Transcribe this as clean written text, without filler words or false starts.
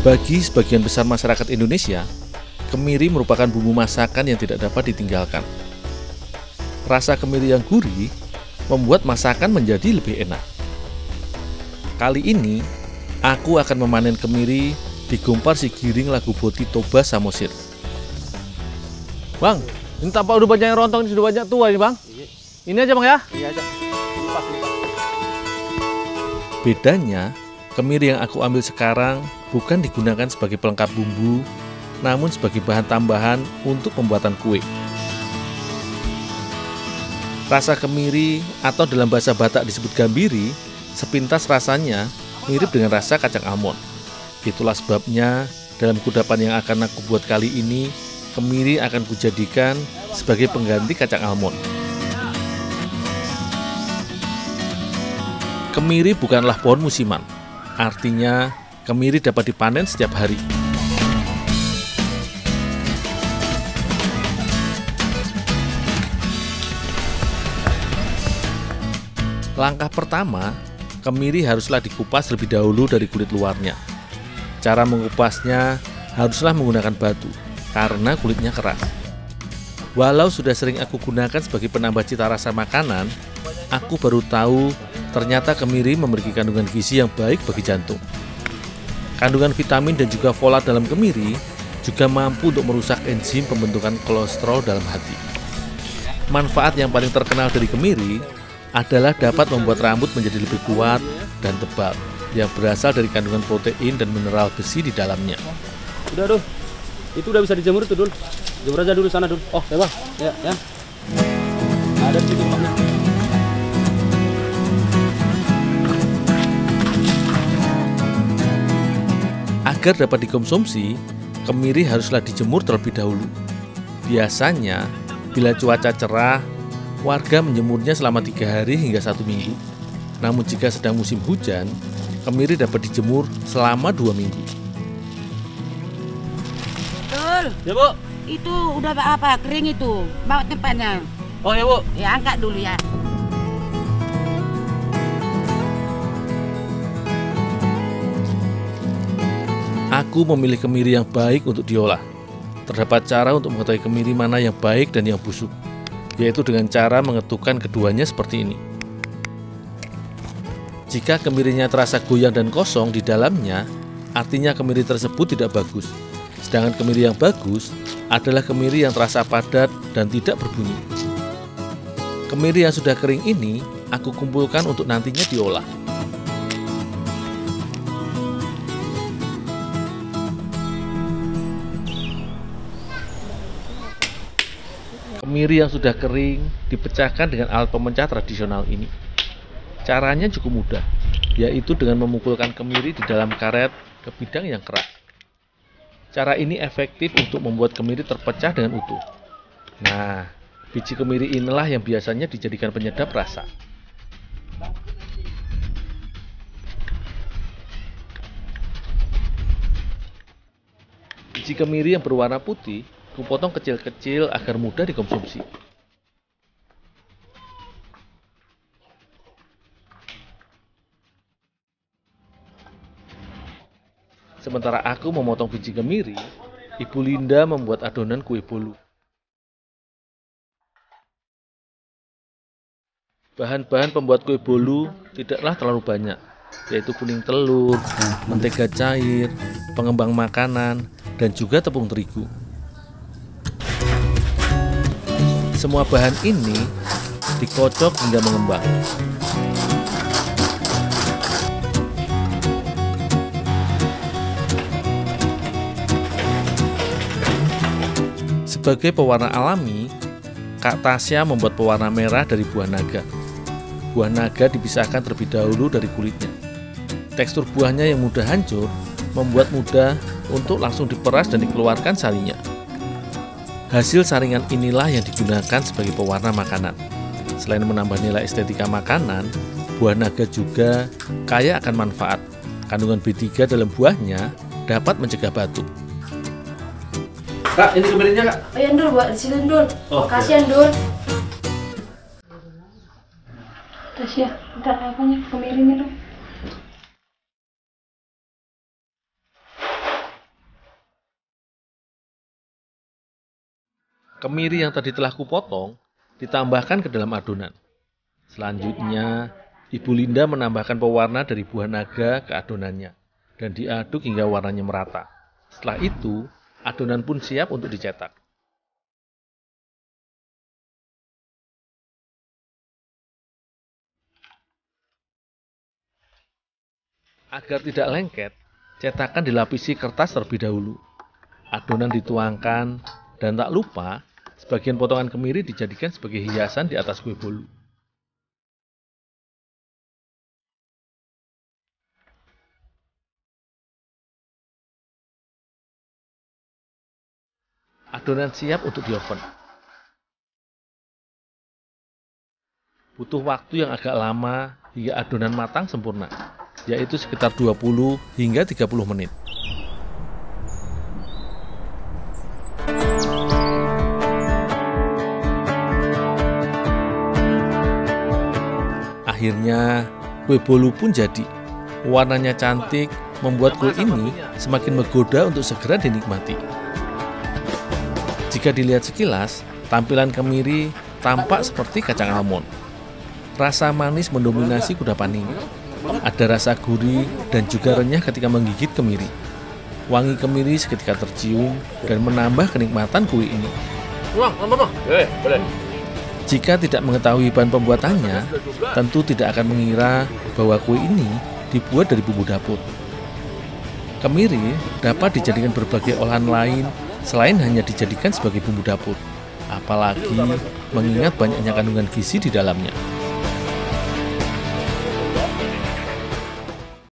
Bagi sebagian besar masyarakat Indonesia, kemiri merupakan bumbu masakan yang tidak dapat ditinggalkan. Rasa kemiri yang gurih membuat masakan menjadi lebih enak. Kali ini, aku akan memanen kemiri di Gumpar Sigiring Lagu Boti Toba Samosir. Bang, ini tampak udah banyak yang rontong, ini sudah banyak tua ini, Bang. Ini aja, Bang, ya? Iya aja. Pas. Bedanya, kemiri yang aku ambil sekarang bukan digunakan sebagai pelengkap bumbu, namun sebagai bahan tambahan untuk pembuatan kue. Rasa kemiri atau dalam bahasa Batak disebut gambiri, sepintas rasanya mirip dengan rasa kacang almond. Itulah sebabnya dalam kudapan yang akan aku buat kali ini, kemiri akan kujadikan sebagai pengganti kacang almond. Kemiri bukanlah pohon musiman, artinya kemiri dapat dipanen setiap hari. Langkah pertama, kemiri haruslah dikupas lebih dahulu dari kulit luarnya. Cara mengupasnya haruslah menggunakan batu, karena kulitnya keras. Walau sudah sering aku gunakan sebagai penambah cita rasa makanan, aku baru tahu ternyata kemiri memiliki kandungan gizi yang baik bagi jantung. Kandungan vitamin dan juga folat dalam kemiri juga mampu untuk merusak enzim pembentukan kolesterol dalam hati. Manfaat yang paling terkenal dari kemiri adalah dapat membuat rambut menjadi lebih kuat dan tebal, yang berasal dari kandungan protein dan mineral besi di dalamnya. Udah, Dul. Itu udah bisa dijemur tuh, Dul. Jemur aja dulu sana, Dul. Oh, ya, Bang. Ya. Ada di situ tempatnya. Agar dapat dikonsumsi, kemiri haruslah dijemur terlebih dahulu. Biasanya, bila cuaca cerah, warga menjemurnya selama 3 hari hingga 1 minggu. Namun jika sedang musim hujan, kemiri dapat dijemur selama 2 minggu. Betul. Ya, Bu. Itu udah apa? Kering itu. Bawa tempatnya. Oh, ya, Bu. Ya, angkat dulu ya. Aku memilih kemiri yang baik untuk diolah. Terdapat cara untuk mengetahui kemiri mana yang baik dan yang busuk, yaitu dengan cara mengetukkan keduanya seperti ini. Jika kemirinya terasa goyang dan kosong di dalamnya, artinya kemiri tersebut tidak bagus. Sedangkan kemiri yang bagus adalah kemiri yang terasa padat dan tidak berbunyi. Kemiri yang sudah kering ini aku kumpulkan untuk nantinya diolah. Kemiri yang sudah kering dipecahkan dengan alat pemecah tradisional ini. Caranya cukup mudah, yaitu dengan memukulkan kemiri di dalam karet ke bidang yang keras. Cara ini efektif untuk membuat kemiri terpecah dengan utuh. Nah, biji kemiri inilah yang biasanya dijadikan penyedap rasa. Biji kemiri yang berwarna putih kupotong kecil-kecil agar mudah dikonsumsi. Sementara aku memotong biji kemiri, Ibu Linda membuat adonan kue bolu. Bahan-bahan pembuat kue bolu tidaklah terlalu banyak, yaitu kuning telur, mentega cair, pengembang makanan, dan juga tepung terigu. Semua bahan ini dikocok hingga mengembang. Sebagai pewarna alami, Kak Tasya membuat pewarna merah dari buah naga. Buah naga dipisahkan terlebih dahulu dari kulitnya. Tekstur buahnya yang mudah hancur membuat mudah untuk langsung diperas dan dikeluarkan sarinya. Hasil saringan inilah yang digunakan sebagai pewarna makanan. Selain menambah nilai estetika makanan, buah naga juga kaya akan manfaat. Kandungan B3 dalam buahnya dapat mencegah batuk. Kak, ini kemirinya, Kak. Oh ya, Ndul, buat di situ, Ndul. Oh, Kasihan, Ndul. Tasya, minta apanya? Kemirinya dong. Kemiri yang tadi telah kupotong ditambahkan ke dalam adonan. Selanjutnya, Ibu Linda menambahkan pewarna dari buah naga ke adonannya dan diaduk hingga warnanya merata. Setelah itu, adonan pun siap untuk dicetak. Agar tidak lengket, cetakan dilapisi kertas terlebih dahulu. Adonan dituangkan dan tak lupa sebagian potongan kemiri dijadikan sebagai hiasan di atas kue bolu. Adonan siap untuk di oven. Butuh waktu yang agak lama hingga adonan matang sempurna, yaitu sekitar 20 hingga 30 menit. Akhirnya, kue bolu pun jadi. Warnanya cantik, membuat kue ini semakin menggoda untuk segera dinikmati. Jika dilihat sekilas, tampilan kemiri tampak seperti kacang almond. Rasa manis mendominasi kudapan ini. Ada rasa gurih dan juga renyah ketika menggigit kemiri. Wangi kemiri seketika tercium dan menambah kenikmatan kue ini. Jika tidak mengetahui bahan pembuatannya, tentu tidak akan mengira bahwa kue ini dibuat dari bumbu dapur. Kemiri dapat dijadikan berbagai olahan lain selain hanya dijadikan sebagai bumbu dapur, apalagi mengingat banyaknya kandungan gizi di dalamnya.